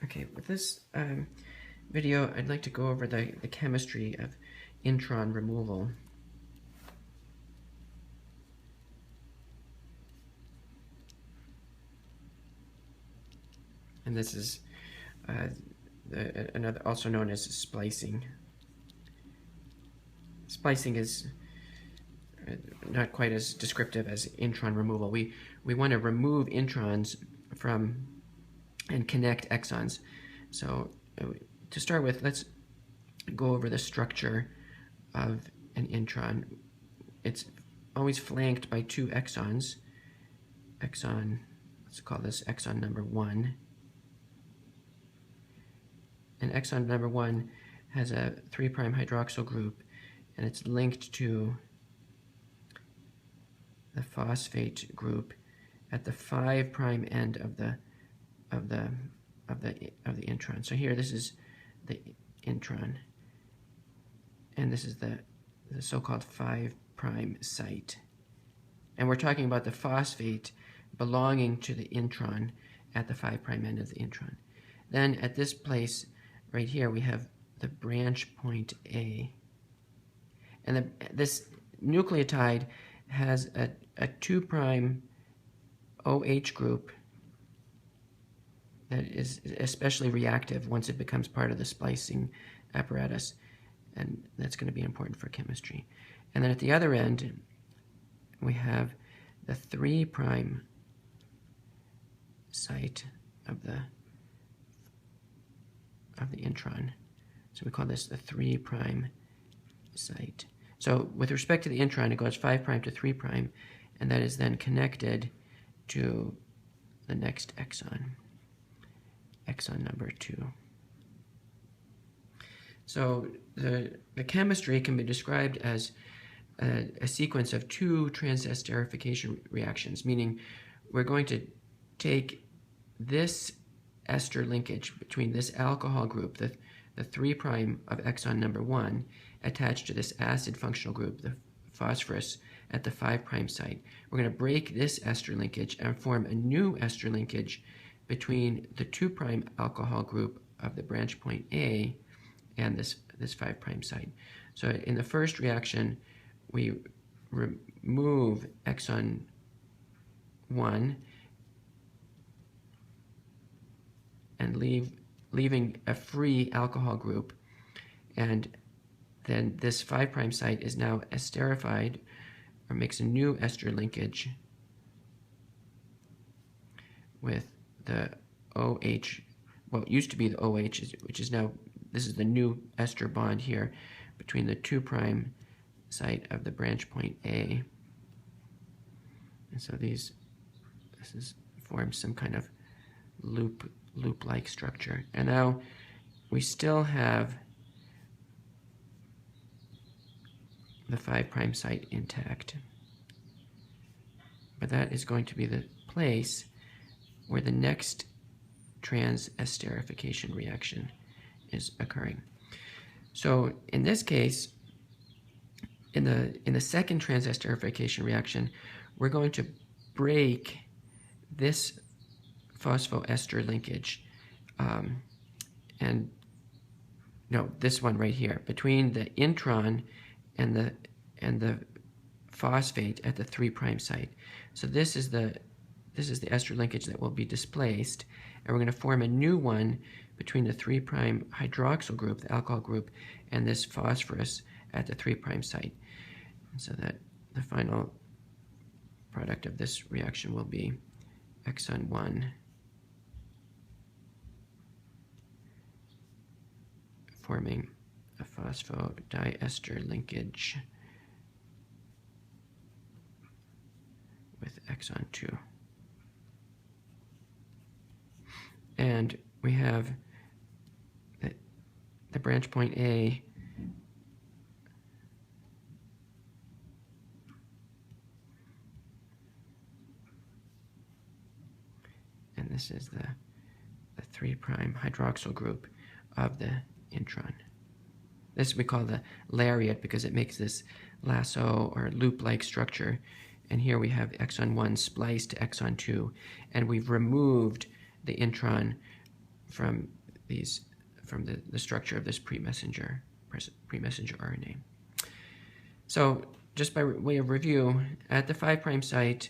Okay, with this video, I'd like to go over the chemistry of intron removal. And this is another, also known as splicing. Splicing is not quite as descriptive as intron removal. We want to remove introns from and connect exons. So to start with, let's go over the structure of an intron. It's always flanked by two exons. Exon, let's call this exon number 1. And exon number 1 has a 3' hydroxyl group, and it's linked to the phosphate group at the 5' end of the intron. So here, this is the intron, and this is the so-called 5' site. And we're talking about the phosphate belonging to the intron at the 5' end of the intron. Then at this place right here, we have the branch point A. And this nucleotide has a 2' OH group that is especially reactive once it becomes part of the splicing apparatus. And that's going to be important for chemistry. And then at the other end, we have the 3' site of the intron. So we call this the 3' site. So with respect to the intron, it goes 5' to 3', and that is then connected to the next exon, exon number 2. So the chemistry can be described as a sequence of two transesterification reactions, meaning we're going to take this ester linkage between this alcohol group, the 3' of exon number 1, attached to this acid functional group, the phosphorus, at the 5' site. We're going to break this ester linkage and form a new ester linkage between the 2' alcohol group of the branch point A and this 5' site. So in the first reaction, we remove exon 1 and leaving a free alcohol group, and then this 5' site is now esterified, or makes a new ester linkage with the OH, well, it used to be the OH, which is now, this is the new ester bond here between the 2' site of the branch point A. And so this forms some kind of loop-like structure. And now we still have the 5' site intact. But that is going to be the place where the next transesterification reaction is occurring. So in this case, in the second transesterification reaction, we're going to break this phosphoester linkage, and no, this one right here, between the intron and the phosphate at the 3' site. So this is the ester linkage that will be displaced, and we're going to form a new one between the 3' hydroxyl group, the alcohol group, and this phosphorus at the 3' site. And so that the final product of this reaction will be exon 1 forming a phosphodiester linkage with exon 2. And we have the branch point A and this is the 3' hydroxyl group of the intron. This we call the lariat because it makes this lasso or loop-like structure. And here we have exon 1 spliced to exon 2, and we've removed the intron from the structure of this pre-messenger RNA. So just by way of review, at the 5' site,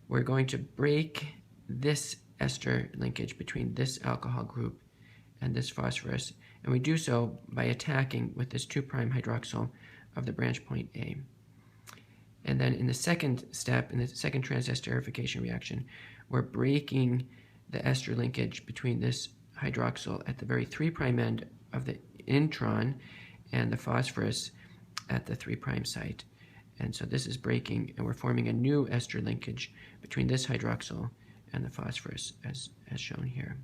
we're going to break this ester linkage between this alcohol group and this phosphorus, and we do so by attacking with this 2' hydroxyl of the branch point A. And then in the second step, in the second transesterification reaction, we're breaking the ester linkage between this hydroxyl at the very 3' end of the intron and the phosphorus at the 3' site. And so this is breaking, and we're forming a new ester linkage between this hydroxyl and the phosphorus as shown here.